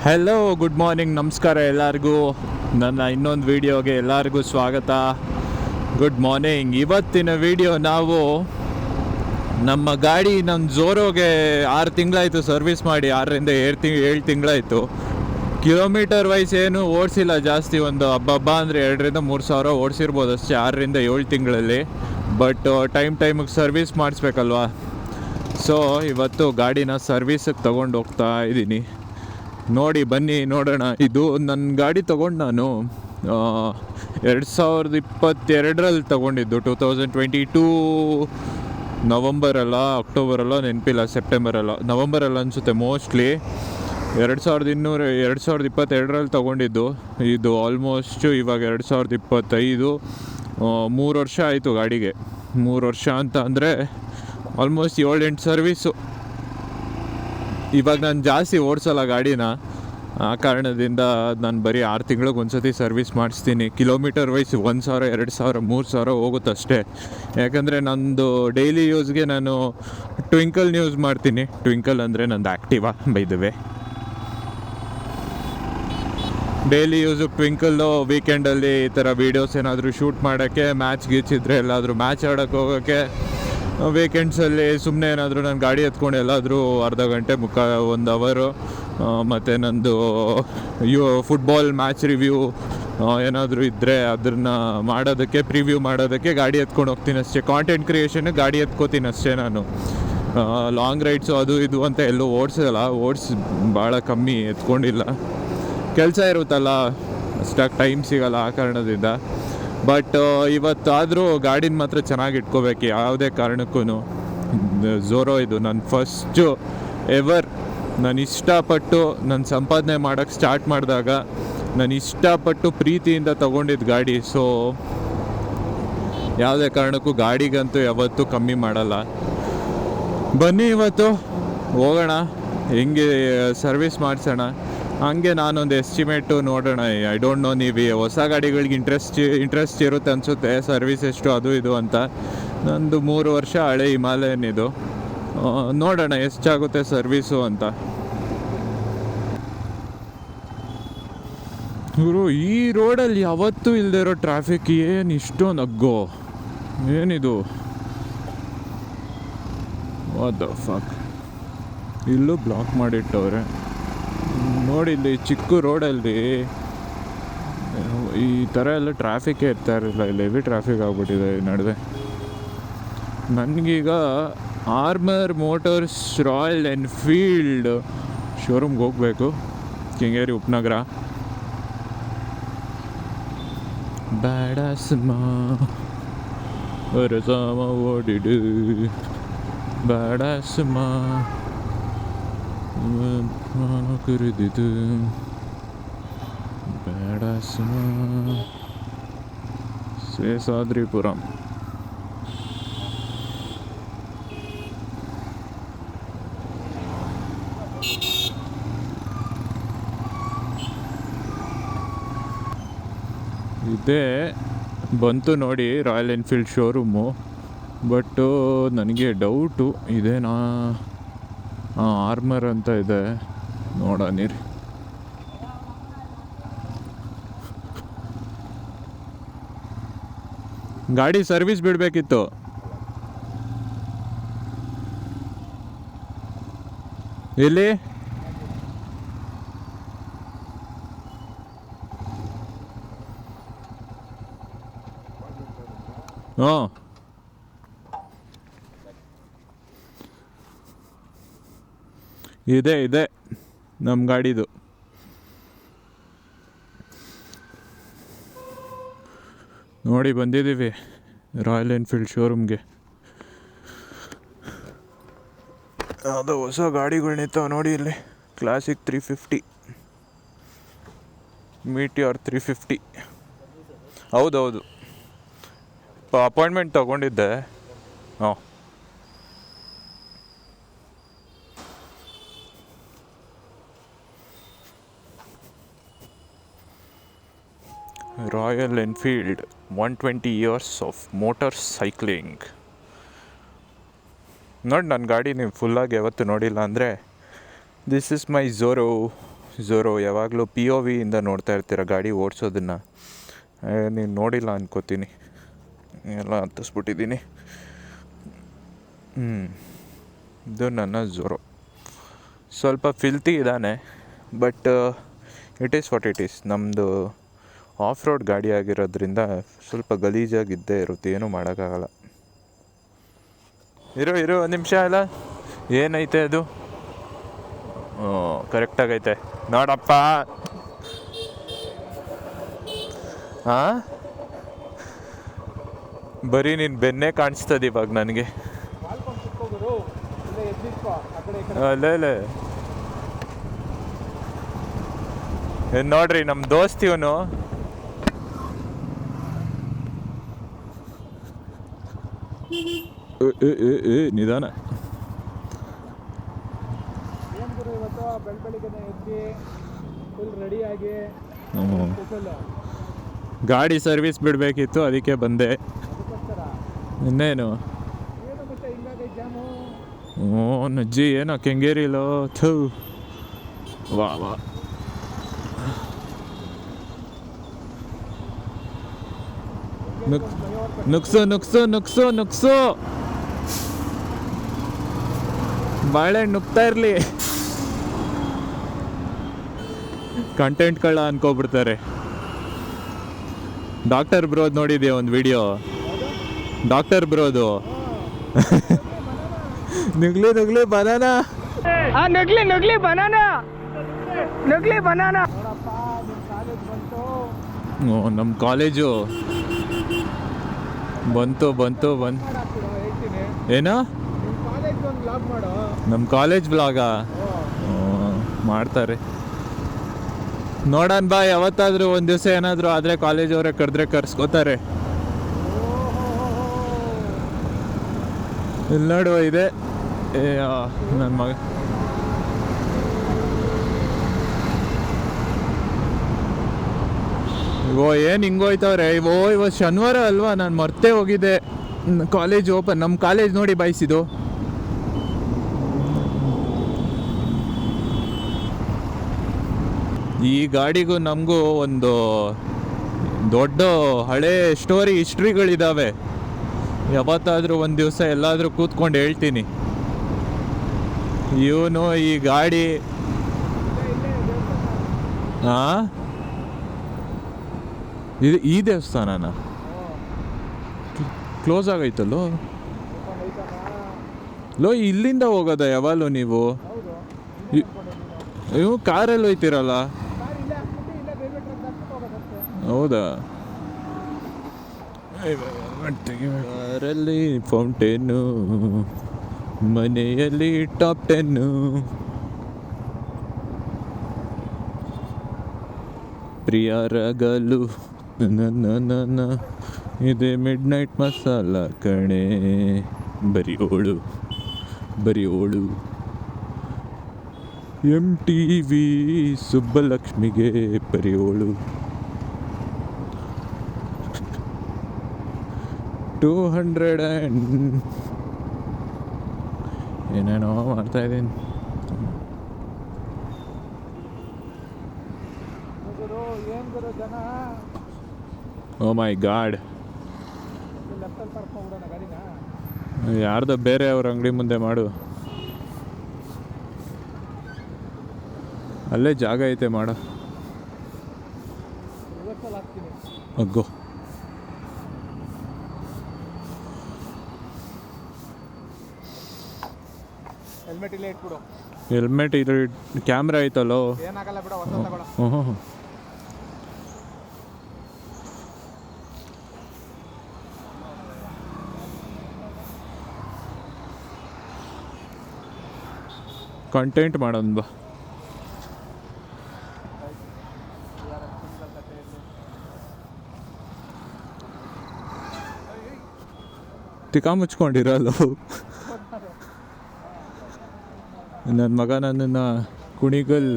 Hello, good morning, ನಮಸ್ಕಾರ ಎಲ್ಲರಿಗೂ. ನನ್ನ ಇನ್ನೊಂದು ವೀಡಿಯೋಗೆ ಎಲ್ಲರಿಗೂ ಸ್ವಾಗತ. Good morning. ಇವತ್ತಿನ ವೀಡಿಯೋ ನಾವು ನಮ್ಮ ಗಾಡಿ ನಮ್ಮ ಝೋರೋಗೆ 6 ತಿಂಗಳಾಯಿತು ಸರ್ವಿಸ್ ಮಾಡಿ. 6ರಿಂದ 7 ತಿಂಗಳಾಯಿತು. ಕಿಲೋಮೀಟರ್ ವೈಸ್ ಏನು ಓಡಿಸಿಲ್ಲ ಜಾಸ್ತಿ, ಒಂದು ಹಬ್ಬ ಅಂದರೆ 2,000-3,000 ಸಾವಿರ ಓಡಿಸಿರ್ಬೋದು ಅಷ್ಟೇ 6ರಿಂದ 7 ತಿಂಗಳಲ್ಲಿ. ಬಟ್ ಟೈಮಿಗೆ ಸರ್ವಿಸ್ ಮಾಡಿಸ್ಬೇಕಲ್ವಾ. ಸೊ ಇವತ್ತು ಗಾಡಿನ ಸರ್ವಿಸಿಗೆ ತೊಗೊಂಡು ಹೋಗ್ತಾ ಇದ್ದೀನಿ. ನೋಡಿ ಬನ್ನಿ ನೋಡೋಣ. ಇದು ನನ್ನ ಗಾಡಿ ತೊಗೊಂಡು ನಾನು 2022ರಲ್ಲಿ ತೊಗೊಂಡಿದ್ದು. 2022 ನವಂಬರಲ್ಲ, ಅಕ್ಟೋಬರಲ್ಲ, ನೆನಪಿಲ್ಲ, ಸೆಪ್ಟೆಂಬರಲ್ಲ, ನವಂಬರಲ್ಲಿ ಅನಿಸುತ್ತೆ ಮೋಸ್ಟ್ಲಿ. 2022ರಲ್ಲಿ ತೊಗೊಂಡಿದ್ದು. ಇದು ಆಲ್ಮೋಸ್ಟು ಇವಾಗ 2025, 3 ವರ್ಷ ಆಯಿತು ಗಾಡಿಗೆ. 3 ವರ್ಷ ಅಂತ ಅಂದರೆ ಆಲ್ಮೋಸ್ಟ್ 7-8 ಸರ್ವೀಸು. ಇವಾಗ ನಾನು ಜಾಸ್ತಿ ಓಡಿಸಲ್ಲ ಗಾಡಿನ, ಆ ಕಾರಣದಿಂದ ನಾನು ಬರೀ 6 ತಿಂಗಳಿಗೆ ಒಂದ್ಸತಿ ಸರ್ವಿಸ್ ಮಾಡಿಸ್ತೀನಿ. ಕಿಲೋಮೀಟರ್ ವೈಸ್ 1,000, 2,000, 3,000 ಹೋಗುತ್ತಷ್ಟೇ. ಯಾಕಂದರೆ ನಂದು ಡೈಲಿ ಯೂಸ್ಗೆ ನಾನು ಟ್ವಿಂಕಲ್ ಯೂಸ್ ಮಾಡ್ತೀನಿ. ಟ್ವಿಂಕಲ್ ಅಂದರೆ ನಂದು Activa, by the way. Daily use Twinkle. ವೀಕೆಂಡಲ್ಲಿ ಈ ಥರ ವೀಡಿಯೋಸ್ ಏನಾದರೂ ಶೂಟ್ ಮಾಡೋಕ್ಕೆ, ಮ್ಯಾಚ್ ಗೀಚಿದ್ರೆ ಎಲ್ಲಾದರೂ ಮ್ಯಾಚ್ ಆಡೋಕ್ಕೆ ಹೋಗೋಕ್ಕೆ, ವೀಕೆಂಡ್ಸಲ್ಲಿ ಸುಮ್ಮನೆ ಏನಾದರೂ ನಾನು ಗಾಡಿ ಎತ್ಕೊಂಡು ಎಲ್ಲಾದರೂ ಅರ್ಧ ಗಂಟೆ 1 ಅವರು, ಮತ್ತು ನಂದು ಫುಟ್ಬಾಲ್ ಮ್ಯಾಚ್ ರಿವ್ಯೂ ಏನಾದರೂ ಇದ್ದರೆ ಅದನ್ನು ಮಾಡೋದಕ್ಕೆ, ಪ್ರಿವ್ಯೂ ಮಾಡೋದಕ್ಕೆ ಗಾಡಿ ಎತ್ಕೊಂಡು ಹೋಗ್ತೀನಿ ಅಷ್ಟೇ. ಕಾಂಟೆಂಟ್ ಕ್ರಿಯೇಷನ್ಗೆ ಗಾಡಿ ಎತ್ಕೋತೀನಿ ಅಷ್ಟೇ ನಾನು. ಲಾಂಗ್ ರೈಡ್ಸು ಅದು ಇದು ಅಂತ ಎಲ್ಲೂ ಓಡಿಸಲ್ಲ, ಭಾಳ ಕಮ್ಮಿ ಎತ್ಕೊಂಡಿಲ್ಲ. ಕೆಲಸ ಇರುತ್ತಲ್ಲ, ಅಷ್ಟಾಗಿ ಟೈಮ್ ಸಿಗೋಲ್ಲ, ಆ ಕಾರಣದಿಂದ. ಬಟ್ ಇವತ್ತಾದರೂ ಗಾಡಿನ ಮಾತ್ರ ಚೆನ್ನಾಗಿ ಇಟ್ಕೋಬೇಕು ಯಾವುದೇ ಕಾರಣಕ್ಕೂ. ಝೋರೋ ಇದು ನನ್ನ ಫಸ್ಟು ಎವರ್. ನಾನು ಇಷ್ಟಪಟ್ಟು ನಾನು ಸಂಪಾದನೆ ಮಾಡೋಕ್ಕೆ ಸ್ಟಾರ್ಟ್ ಮಾಡಿದಾಗ ನಾನು ಇಷ್ಟಪಟ್ಟು ಪ್ರೀತಿಯಿಂದ ತೊಗೊಂಡಿದ್ದು ಗಾಡಿ. ಸೊ ಯಾವುದೇ ಕಾರಣಕ್ಕೂ ಗಾಡಿಗಂತೂ ಯಾವತ್ತೂ ಕಮ್ಮಿ ಮಾಡಲ್ಲ. ಬನ್ನಿ ಇವತ್ತು ಹೋಗೋಣ, ಹೆಂಗೆ ಸರ್ವಿಸ್ ಮಾಡಿಸೋಣ. ಹಂಗೆ ನಾನೊಂದು ಎಸ್ಟಿಮೇಟು ನೋಡೋಣ. ಐ ಡೋಂಟ್ ನೋ, ನೀವು ಹೊಸ ಗಾಡಿಗಳಿಗೆ ಇಂಟ್ರೆಸ್ಟ್ ಇರುತ್ತೆ ಅನಿಸುತ್ತೆ, ಸರ್ವಿಸ್ ಎಷ್ಟು ಅದು ಇದು ಅಂತ. ನಂದು 3 ವರ್ಷ ಹಳೆ ಹಿಮಾಲಯನ್ ಇದು. ನೋಡೋಣ ಎಷ್ಟಾಗುತ್ತೆ ಸರ್ವೀಸು ಅಂತ. ಇವರು ಈ ರೋಡಲ್ಲಿ ಯಾವತ್ತೂ ಇಲ್ಲದೆ ಇರೋ ಟ್ರಾಫಿಕ್ ಏನು ಇಷ್ಟೊಂದು ಅಗ್ಗೋ, ಏನಿದು, ವಾಟ್ ದ ಫಕ್. ಇಲ್ಲೂ ಬ್ಲಾಕ್ ಮಾಡಿಟ್ಟವ್ರೆ ನೋಡಿ. ಇಲ್ಲಿ ಚಿಕ್ಕ ರೋಡಲ್ಲಿ ಈ ಥರ ಎಲ್ಲ ಟ್ರಾಫಿಕ್ಕೇ ಇರ್ತಾ ಇರಲಿಲ್ಲ. ಇಲ್ಲಿ ಹೆವಿ ಟ್ರಾಫಿಕ್ ಆಗಿಬಿಟ್ಟಿದೆ ಈ ನಡುವೆ. ನನಗೀಗ ಆರ್ಮರ್ ಮೋಟರ್ಸ್ ರಾಯಲ್ ಎನ್ಫೀಲ್ಡ್ ಶೋರೂಮ್ಗೆ ಹೋಗಬೇಕು, ಕೆಂಗೇರಿ ಉಪನಗರ. ಬ್ಯಾಡಸ್ಮ ರಸಮ ಓಡಿಡು ಬ್ಯಾಡಸ್ಮ ಕರೆದಿದ್ದು ಬ್ಯಾಡಸ್ಮ ಶೇಷಾದ್ರಿಪುರಂ. ಇದೇ ಬಂತು ನೋಡಿ ರಾಯಲ್ ಎನ್ಫೀಲ್ಡ್ ಶೋರೂಮು. ಬಟ್ಟು ನನಗೆ ಡೌಟು ಇದೇನಾ, ಆರ್ಮರ್ ಅಂತ ಇದೆ, ನೋಡೋಣಿರಿ. ಗಾಡಿ ಸರ್ವಿಸ್ ಬಿಡಬೇಕಿತ್ತು. ಎಲ್ಲಿ ಹಾಂ, ಇದೆ ನಮ್ಮ ಗಾಡಿದು. ನೋಡಿ ಬಂದಿದ್ದೀವಿ ರಾಯಲ್ ಎನ್ಫೀಲ್ಡ್ ಶೋರೂಮ್ಗೆ. ಅದು ಹೊಸ ಗಾಡಿಗಳು ನೋಡಿ ಇಲ್ಲಿ. ಕ್ಲಾಸಿಕ್ 350, ಮೀಟಿಯಾರ್ 350. ಹೌದೌದು, ಅಪಾಯಿಂಟ್ಮೆಂಟ್ ತೊಗೊಂಡಿದ್ದೆ. ಹಾಂ, royal Enfield 120 years of motor cycling. ನೋಡಿ ನನ್ನ ಗಾಡಿ ನೀವು ಫುಲ್ಲಾಗಿ ಯಾವತ್ತು ನೋಡಿಲ್ಲ ಅಂದರೆ ದಿಸ್ ಇಸ್ ಮೈ ಝೋರೋ ಝೋರೋ ಯಾವಾಗಲೂ POV ಇಂದ ನೋಡ್ತಾ ಇರ್ತೀರ ಗಾಡಿ ಓಡಿಸೋದನ್ನು. ನೀನು ನೋಡಿಲ್ಲ ಅನ್ಕೋತೀನಿ, ಎಲ್ಲ ಹತ್ತಿಸ್ಬಿಟ್ಟಿದ್ದೀನಿ. ಇದು ನನ್ನ ಝೋರೋ. ಸ್ವಲ್ಪ ಫಿಲ್ತಿ ಇದ್ದಾನೆ, but it is what it is. ನಮ್ಮದು ಆಫ್ ರೋಡ್ ಗಾಡಿ ಆಗಿರೋದ್ರಿಂದ ಸ್ವಲ್ಪ ಗಲೀಜಾಗಿದ್ದೇ ಇರುತ್ತೆ, ಏನೂ ಮಾಡೋಕ್ಕಾಗಲ್ಲ. ಇರು ಒಂದು ನಿಮಿಷ. ಅಲ್ಲ ಏನೈತೆ ಅದು? ಕರೆಕ್ಟಾಗೈತೆ ನೋಡಪ್ಪ. ಹಾಂ, ಬರೀ ನೀನು ಬೆನ್ನೇ ಕಾಣಿಸ್ತದೆ ಇವಾಗ ನನಗೆ. ಅಲ್ಲೇ ನೋಡ್ರಿ ನಮ್ಮ ದೋಸ್ತ್ ಇವನು. ನಿಧಾನ. ಗಾಡಿ ಸರ್ವಿಸ್ ಬಿಡಬೇಕಿತ್ತು, ಅದಕ್ಕೆ ಬಂದೆ. ಇನ್ನೇನು? ನಜ್ಜಿ ಏನೋ ಕೆಂಗೇರಿಲೋ. ಥೂ, ವಾ ನುಕ್ಸು ಬಾಳೆಹಣ್ಣು ನುಗ್ತಾ ಇರಲಿ. ಕಂಟೆಂಟ್ ಕಳ್ಳ ಅನ್ಕೋಬಿಡ್ತಾರೆ. ಡಾಕ್ಟರ್ ಬ್ರೋದ್ ನೋಡಿದ್ಯಾ ಒಂದು ವಿಡಿಯೋ? ಡಾಕ್ಟರ್ ಬ್ರೋದು ನುಗ್ಲಿ ಬನಾನಾ. ನಮ್ಮ ಕಾಲೇಜು ಬಂತು. ಏನೋ ನಮ್ಮ ಕಾಲೇಜ್ ಬ್ಲಾಗಾ? ಮಾಡ್ತಾರೆ, ನೋಡೋಣ ಬಾ. ಯಾವತ್ತಾದರೂ ಒಂದು ದಿವಸ ಏನಾದರೂ ಆದರೆ ಕಾಲೇಜ್ ಅವರೇ ಕರೆದ್ರೆ ಕರ್ಸ್ಕೋತಾರೆ. ಇಲ್ಲಿ ನೋಡುವ ಇದೆ ನನ್ನ ಮಗ. ಏನು ಹಿಂಗೋಯ್ತವ್ರೆ. ಇವತ್ತು ಶನಿವಾರ ಅಲ್ವಾ, ನಾನು ಮರ್ತೇ ಹೋಗಿದ್ದೆ. College open. ನಮ್ಮ ಕಾಲೇಜ್ ನೋಡಿ ಬಾಯಿಸಿದು. ಈ ಗಾಡಿಗೂ ನಮಗೂ ಒಂದು ದೊಡ್ಡ ಹಳೆ ಹಿಸ್ಟ್ರಿಗಳಿದ್ದಾವೆ. ಯಾವತ್ತಾದರೂ ಒಂದು ದಿವಸ ಎಲ್ಲಾದರೂ ಕೂತ್ಕೊಂಡು ಹೇಳ್ತೀನಿ. ಇವನು ಈ ಗಾಡಿ ಇದು ಈ ದೇವಸ್ಥಾನನ ಕ್ಲೋಸ್ ಆಗೈತಲ್ಲೋ. ಇಲ್ಲಿಂದ ಹೋಗೋದ ಯಾವಾಗಲೂ ನೀವು? ನೀವು ಕಾರಲ್ಲಿ ಹೋಯ್ತಿರಲ್ಲ? ಹೌದಾ? ಕಾರಲ್ಲಿ ಫೌಂಟೇನು, ಮನೆಯಲ್ಲಿ ಟಾಪ್ 10. ಪ್ರಿಯರಾಗಲು ನನ್ನ ಇದೆ ಮಿಡ್ ನೈಟ್ ಮಸಾಲ ಕಣೆ. ಬರಿಯೋಳು MTV ಸುಬ್ಬಲಕ್ಷ್ಮಿಗೆ ಬರಿಯೋಳು. 200 ಏನೇನೋ ಮಾಡ್ತಾ ಇದ್ದೀನಿ. ಓ ಮೈ ಗಾಡ್, ಯಾರ್ದೋ ಬೇರೆ ಅವ್ರ ಅಂಗಡಿ ಮುಂದೆ ಮಾಡು. ಅಲ್ಲೇ ಜಾಗ ಐತೆ ಮಾಡು. ಅಗ್ಗೋ, ಹೆಲ್ಮೆಟ್ ಇದು ಕ್ಯಾಮ್ರಾ ಐತಲ್ಲೋ. ಕಂಟೆಂಟ್ ಮಾಡೋಣ ಬಾ. ತಿಕ್ಕ ಮುಚ್ಕೊಂಡಿರಲ್ಲ. ನನ್ನ ಮಗ ನನ್ನನ್ನು ಕುಣಿಗಲ್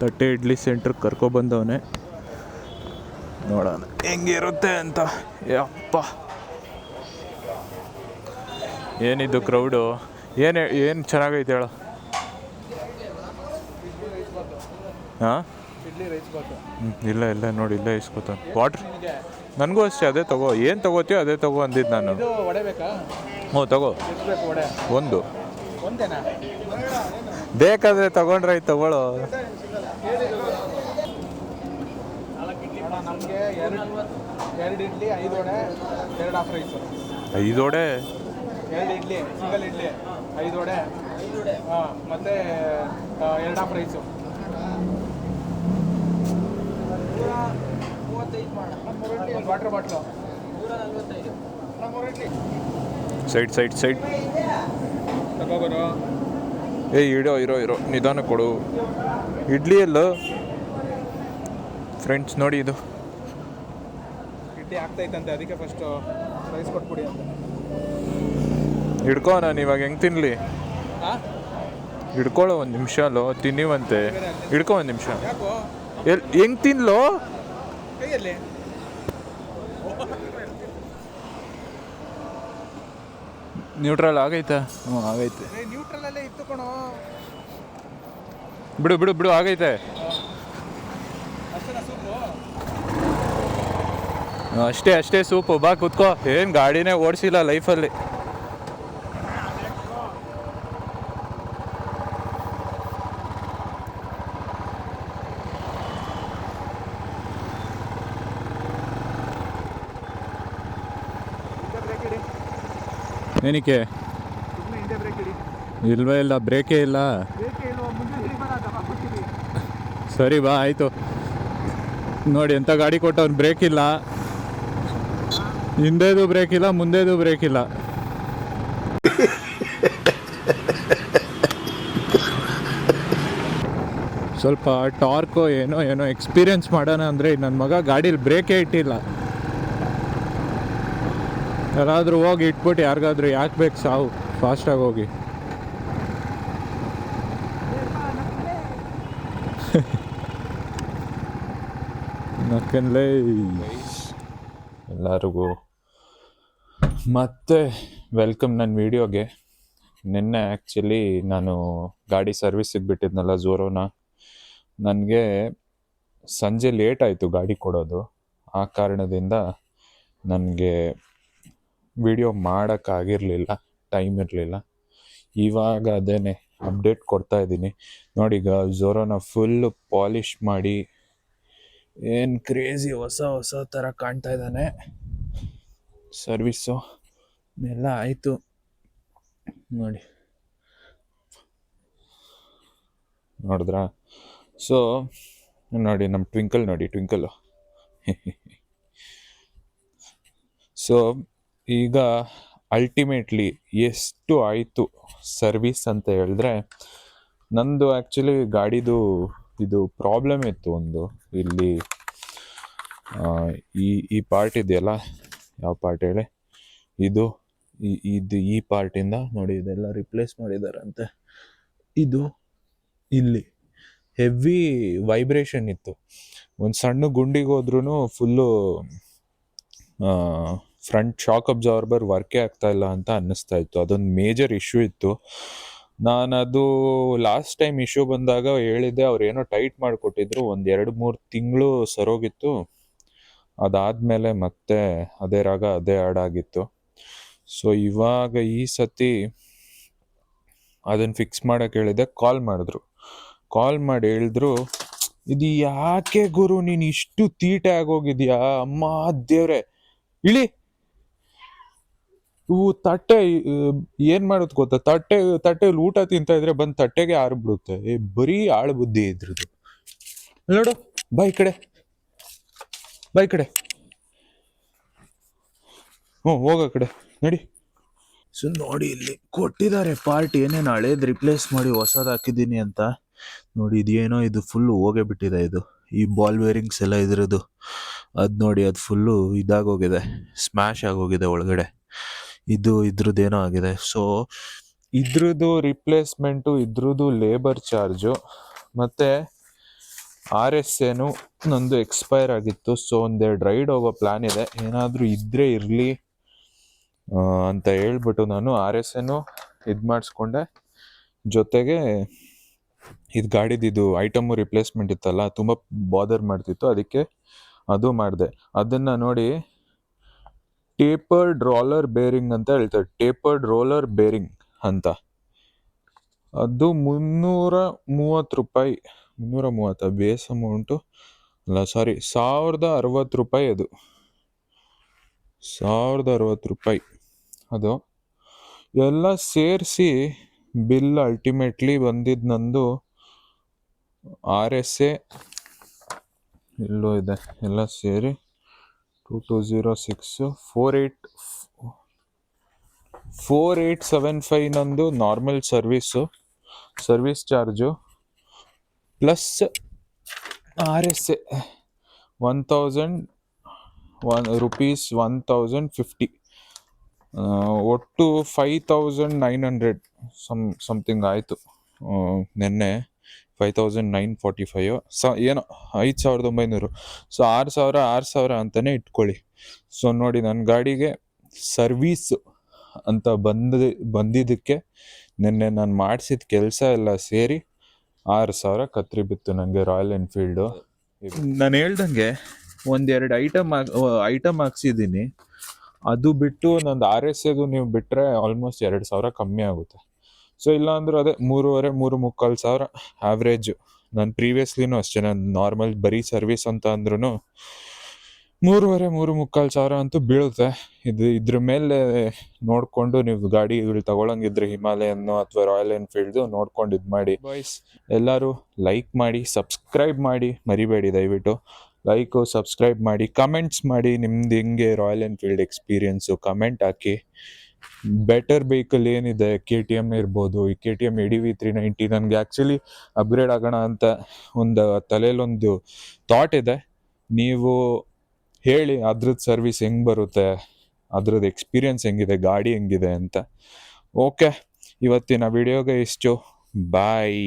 ತಟ್ಟೆ ಇಡ್ಲಿ ಸೆಂಟ್ರಿಗೆ ಕರ್ಕೊಬಂದವನೆ. ನೋಡೋಣ ಹೆಂಗಿರುತ್ತೆ ಅಂತ. ಯಪ್ಪ, ಏನಿದು ಕ್ರೌಡು. ಏನು ಚೆನ್ನಾಗೈತೆ ಹೇಳು. ಹಾಂ ಇಡ್ಲಿ ರೈಸ್ ಬಾತು. ಇಲ್ಲ ಇಲ್ಲ ನೋಡಿ ಇಲ್ಲೇ ಇಸ್ಕೊತಾನೆ ವಾಟ್ರ್. ನನಗೂ ಅಷ್ಟೇ ಅದೇ ತಗೋ, ಏನು ತಗೋತೀಯೋ ಅದೇ ತಗೋ ಅಂದಿದ್ದು ನಾನು. ಇದು ವಡೆ ಬೇಕಾ? ಹ್ಞೂ ತಗೋ. ಎಷ್ಟು ಬೇಕು ವಡೆ? ಒಂದು ಒಂದೇನಾ? ಬೇಕಾದರೆ ತಗೊಂಡ್ರೆ ಆಯ್ತು ತಗೊಳ್ಳೋ. ನಮಗೆ ಎರಡು idli, 5 vada, 2 half rice. 5 vada? 2 idli, single idli, 5 vada, ಹಾಂ, ಮತ್ತು 2 ಹಾಫ್ ರೈಸು. ಒಂದು water bottle. Side side side ತಗೋಬರೋ. ಇರೋ ನಿಧಾನ ಕೊಡು. ಇಡ್ಲಿ ಎಲ್ಲೋ ಫ್ರೆಂಡ್ಸ್ ನೋಡಿ, ಇದು ಇಡ್ಲಿ ಆಗ್ತೈತಂತೆ, ಅದಕ್ಕೆ ಫಸ್ಟು ರೈಸ್ ಕೊಟ್ಬಿಡಿ ಅಂತ. ಹಿಡ್ಕೋ, ನಾನು ಇವಾಗ ಹೆಂಗೆ ತಿನ್ನಲಿ? ಹಾಂ, ಹಿಡ್ಕೊಳ್ಳೋ ಒಂದು ನಿಮಿಷ ಅಲ್ಲೋ, ತಿನ್ನಿವಂತೆ. ಹಿಡ್ಕೊ ಒಂದು ನಿಮಿಷ. ಯಾಕೋ ಹೆಂಗೆ ತಿನ್ಲೋ? ಕೈಯಲ್ಲಿ ನ್ಯೂಟ್ರಲ್ ಆಗೈತಾ? ಹ್ಞೂ ಆಗೈತೆ. ನ್ಯೂಟ್ರಲಲ್ಲೇ ಇತ್ತು ಕಣೋ. ಬಿಡು ಆಗೈತೆ. ಅಷ್ಟೇನಾ ಸೂಪು? ಅಷ್ಟೇ ಸೂಪು. ಬಾ ಕೂತ್ಕೋ. ಏನು ಗಾಡಿನೇ ಓಡಿಸಿಲ್ಲ ಲೈಫಲ್ಲಿ. ಏನಕ್ಕೆ? ಹಿಂದೆ ಬ್ರೇಕ್ ಇಡಿ. ಇಲ್ವೇ ಇಲ್ಲ, ಬ್ರೇಕೇ ಇಲ್ಲ. ಸರಿ ಬಾ ಆಯಿತು. ನೋಡಿ ಎಂಥ ಗಾಡಿ ಕೊಟ್ಟವ್ನು, ಬ್ರೇಕ್ ಇಲ್ಲ, ಹಿಂದೆದು ಬ್ರೇಕ್ ಇಲ್ಲ, ಮುಂದೆದು ಬ್ರೇಕ್ ಇಲ್ಲ. ಸ್ವಲ್ಪ ಟಾರ್ಕು ಏನೋ ಎಕ್ಸ್ಪೀರಿಯನ್ಸ್ ಮಾಡೋಣ ಅಂದರೆ ನನ್ನ ಮಗ ಗಾಡೀಲಿ ಬ್ರೇಕೇ ಇಟ್ಟಿಲ್ಲ. ಯಾರಾದರೂ ಹೋಗಿ ಇಟ್ಬಿಟ್ಟು ಯಾರಿಗಾದ್ರೂ ಯಾಕೆ ಬೇಕು ಸಾವು, ಫಾಸ್ಟಾಗಿ ಹೋಗಿ. ನಕ್ಕನ್ಲೇ ಎಲ್ಲರಿಗೂ ಮತ್ತೆ ವೆಲ್ಕಮ್ ನನ್ನ ವೀಡಿಯೋಗೆ. ನಿನ್ನೆ ಆ್ಯಕ್ಚುಲಿ ನಾನು ಗಾಡಿ ಸರ್ವಿಸಿಗೆ ಬಿಟ್ಟಿದ್ನಲ್ಲ ಝೋರೋನ, ನನಗೆ ಸಂಜೆ ಲೇಟ್ ಆಯಿತು ಗಾಡಿ ಕೊಡೋದು. ಆ ಕಾರಣದಿಂದ ನನಗೆ ವಿಡಿಯೋ ಮಾಡೋಕ್ಕಾಗಿರಲಿಲ್ಲ, ಟೈಮ್ ಇರಲಿಲ್ಲ. ಇವಾಗ ಅದೇನೆ ಅಪ್ಡೇಟ್ ಕೊಡ್ತಾ ಇದ್ದೀನಿ ನೋಡಿ. ಈಗ ಝೋರೋನ ಫುಲ್ಲು ಪಾಲಿಷ್ ಮಾಡಿ ಏನು ಕ್ರೇಜಿ ಹೊಸ ಥರ ಕಾಣ್ತಾ ಇದ್ದಾನೆ. ಸರ್ವಿಸ್ಸು ಎಲ್ಲ ಆಯಿತು ನೋಡಿ, ನೋಡಿದ್ರಾ? ಸೊ ನೋಡಿ ನಮ್ಮ ಟ್ವಿಂಕಲ್ಲು ಸೊ ಈಗ ಅಲ್ಟಿಮೇಟ್ಲಿ ಎಷ್ಟು ಆಯಿತು ಸರ್ವಿಸ್ ಅಂತ ಹೇಳಿದ್ರೆ, ನಂದು ಆ್ಯಕ್ಚುಲಿ ಗಾಡಿದು ಇದು ಪ್ರಾಬ್ಲಮ್ ಇತ್ತು ಒಂದು. ಇಲ್ಲಿ ಈ ಪಾರ್ಟ್ ಇದೆಯಲ್ಲ, ಯಾವ ಪಾರ್ಟ್ ಹೇಳಿ, ಇದು ಈ ಪಾರ್ಟಿಂದ ನೋಡಿ ಇದೆಲ್ಲ ರಿಪ್ಲೇಸ್ ಮಾಡಿದಾರಂತೆ. ಇದು ಇಲ್ಲಿ ಹೆವಿ ವೈಬ್ರೇಷನ್ ಇತ್ತು. ಒಂದು ಸಣ್ಣ ಗುಂಡಿಗೆ ಹೋದ್ರೂ ಫುಲ್ಲು ಫ್ರಂಟ್ ಶಾಕ್ ಅಬ್ಸಾರ್ಬರ್ ವರ್ಕೇ ಆಗ್ತಾ ಇಲ್ಲ ಅಂತ ಅನ್ನಿಸ್ತಾ ಇತ್ತು. ಅದೊಂದು ಮೇಜರ್ ಇಶ್ಯೂ ಇತ್ತು. ನಾನದು ಲಾಸ್ಟ್ ಟೈಮ್ ಇಶ್ಯೂ ಬಂದಾಗ ಹೇಳಿದ್ದೆ, ಅವ್ರು ಏನೋ ಟೈಟ್ ಮಾಡಿಕೊಟ್ಟಿದ್ರು. 1-2-3 ತಿಂಗಳು ಸರೋಗಿತ್ತು. ಅದಾದಮೇಲೆ ಮತ್ತೆ ಅದೇ ರಾಗ ಅದೇ ಹಾಡಾಗಿತ್ತು. ಸೊ ಇವಾಗ ಈ ಸತಿ ಅದನ್ನು ಫಿಕ್ಸ್ ಮಾಡೋಕ್ಕೆ ಹೇಳಿದೆ. ಕಾಲ್ ಮಾಡಿ ಹೇಳಿದ್ರು, ಇದು ಯಾಕೆ ಗುರು ನೀನು ಇಷ್ಟು ತೀಟೆ ಆಗೋಗಿದ್ಯಾ? ಅಮ್ಮ ದೇವ್ರೆ, ಇಳಿ. ಇವು ತಟ್ಟೆ ಏನು ಮಾಡೋದು ಗೊತ್ತಾ? ತಟ್ಟೆಯಲ್ಲಿ ಊಟ ತಿಂತಾ ಇದ್ರೆ ಬಂದು ತಟ್ಟೆಗೆ ಆರ್ಬಿಡುತ್ತೆ. ಬರೀ ಆಳು ಬುದ್ಧಿ ಇದ್ರದ್ದು. ನೋಡು, ಬಾ ಈ ಕಡೆ. ಹೋಗ ಕಡೆ ನಡಿ. ಸೊ ನೋಡಿ, ಇಲ್ಲಿ ಕೊಟ್ಟಿದ್ದಾರೆ ಪಾರ್ಟ್, ಏನೇನು ಹಳೇದು ರಿಪ್ಲೇಸ್ ಮಾಡಿ ಹೊಸದು ಹಾಕಿದ್ದೀನಿ ಅಂತ. ನೋಡಿ ಇದೇನೋ ಇದು ಫುಲ್ಲು ಹೋಗೇ ಬಿಟ್ಟಿದೆ. ಇದು ಈ ಬಾಲ್ ವೇರಿಂಗ್ಸ್ ಎಲ್ಲ ಇದ್ರದ್ದು ಅದು ನೋಡಿ, ಅದು ಫುಲ್ಲು ಇದಾಗೋಗಿದೆ, ಸ್ಮ್ಯಾಶ್ ಆಗೋಗಿದೆ ಒಳಗಡೆ. ಇದ್ರದ್ದೇನೋ ಆಗಿದೆ. ಸೊ ಇದ್ರದ್ದು ರಿಪ್ಲೇಸ್ಮೆಂಟು, ಇದ್ರದ್ದು ಲೇಬರ್ ಚಾರ್ಜು, ಮತ್ತು RS ಏನು ನಂದು ಎಕ್ಸ್ಪೈರ್ ಆಗಿತ್ತು. ಸೊ 1-2 ರೈಡ್ ಹೋಗೋ ಪ್ಲ್ಯಾನ್ ಇದೆ. ಏನಾದರೂ ಇದ್ದರೆ ಇರಲಿ ಅಂತ ಹೇಳ್ಬಿಟ್ಟು ನಾನು RS ಏನು ಇದು ಮಾಡಿಸ್ಕೊಂಡೆ. ಜೊತೆಗೆ ಇದು ಗಾಡಿದಿದು ಐಟಮು ರಿಪ್ಲೇಸ್ಮೆಂಟ್ ಇತ್ತಲ್ಲ, ತುಂಬ ಬಾದರ್ ಮಾಡ್ತಿತ್ತು, ಅದಕ್ಕೆ ಅದು ಮಾಡಿದೆ. ಅದನ್ನು ನೋಡಿ ಟೇಪರ್ಡ್ ರೋಲರ್ ಬೇರಿಂಗ್ ಅಂತ ಹೇಳ್ತಾರೆ, ಟೇಪರ್ಡ್ ರೋಲರ್ ಬೇರಿಂಗ್ ಅಂತ. ಅದು 330 ರೂಪಾಯಿ, 330 ಬೇಸ್ ಅಮೌಂಟು ಅಲ್ಲ, ಸಾರಿ, 1060 ರೂಪಾಯಿ. ಅದು 1060 ರೂಪಾಯಿ. ಅದು ಎಲ್ಲ ಸೇರಿಸಿ ಬಿಲ್ ಅಲ್ಟಿಮೇಟ್ಲಿ ಬಂದಿದ್ದು ನಂದು RSA ಎಲ್ಲೋ ಇದೆ, ಎಲ್ಲ ಸೇರಿ 2206 4875 ನಂದು normal service charge plus RSA 1050 ಒಟ್ಟು 5900 ಸಮಥಿಂಗ್ ಆಯಿತು. ನೆನ್ನೆ 5945 ಏನೋ 5900. ಸೊ 6000 ಅಂತಲೇ ಇಟ್ಕೊಳ್ಳಿ. ಸೊ ನೋಡಿ, ನನ್ನ ಗಾಡಿಗೆ ಸರ್ವೀಸ್ ಅಂತ ಬಂದಿದ್ದಕ್ಕೆ ನಿನ್ನೆ ನಾನು ಮಾಡಿಸಿದ ಕೆಲಸ ಎಲ್ಲ ಸೇರಿ 6000 ಕತ್ರಿ ಬಿತ್ತು ನನಗೆ ರಾಯಲ್ ಎನ್ಫೀಲ್ಡು. ನಾನು ಹೇಳ್ದಂಗೆ ಒಂದೆರಡು ಐಟಮ್ ಹಾಕ್ಸಿದ್ದೀನಿ. ಅದು ಬಿಟ್ಟು ನಂದು RSAದು ನೀವು ಬಿಟ್ಟರೆ ಆಲ್ಮೋಸ್ಟ್ 2000 ಕಮ್ಮಿ ಆಗುತ್ತೆ. ಸೊ ಇಲ್ಲಾಂದ್ರೆ ಅದೇ 3,500 ಆವ್ರೇಜು. ನಾನು ಪ್ರೀವಿಯಸ್ಲಿನೂ ಅಷ್ಟೇ, ನಾನು ನಾರ್ಮಲ್ ಬರೀ ಸರ್ವಿಸ್ ಅಂತ ಅಂದ್ರೂ 3,500 ಅಂತೂ ಬೀಳುತ್ತೆ. ಇದ್ರ ಮೇಲೆ ನೋಡಿಕೊಂಡು ನೀವು ಗಾಡಿಗಳು ತಗೊಳಂಗಿದ್ರೆ ಹಿಮಾಲಯನ್ನು ಅಥವಾ ರಾಯಲ್ ಎನ್ಫೀಲ್ಡು ನೋಡ್ಕೊಂಡು ಇದು ಮಾಡಿ. ಬಾಯ್ಸ್ ಎಲ್ಲರೂ ಲೈಕ್ ಮಾಡಿ, ಸಬ್ಸ್ಕ್ರೈಬ್ ಮಾಡಿ ಮರಿಬೇಡಿ ದಯವಿಟ್ಟು. ಲೈಕು, ಸಬ್ಸ್ಕ್ರೈಬ್ ಮಾಡಿ, ಕಮೆಂಟ್ಸ್ ಮಾಡಿ, ನಿಮ್ದು ಹೆಂಗೆ ರಾಯಲ್ ಎನ್ಫೀಲ್ಡ್ ಎಕ್ಸ್ಪೀರಿಯನ್ಸು ಕಮೆಂಟ್ ಹಾಕಿ. ಬೆಟರ್ ವೆಹಿಕಲ್ ಏನಿದೆ, KTM ಇರ್ಬೋದು, ಈ KTM ADV 390 ನನಗೆ ಆ್ಯಕ್ಚುಲಿ ಅಪ್ಗ್ರೇಡ್ ಆಗೋಣ ಅಂತ ಒಂದು ತಲೆಯಲ್ಲೊಂದು ಥಾಟ್ ಇದೆ. ನೀವು ಹೇಳಿ ಅದ್ರದ್ದು ಸರ್ವಿಸ್ ಹೆಂಗೆ ಬರುತ್ತೆ, ಅದ್ರದ್ದು ಎಕ್ಸ್ಪೀರಿಯನ್ಸ್ ಹೆಂಗಿದೆ, ಗಾಡಿ ಹೆಂಗಿದೆ ಅಂತ. ಓಕೆ, ಇವತ್ತಿನ ವಿಡಿಯೋಗೆ ಇಷ್ಟು. ಬಾಯ್.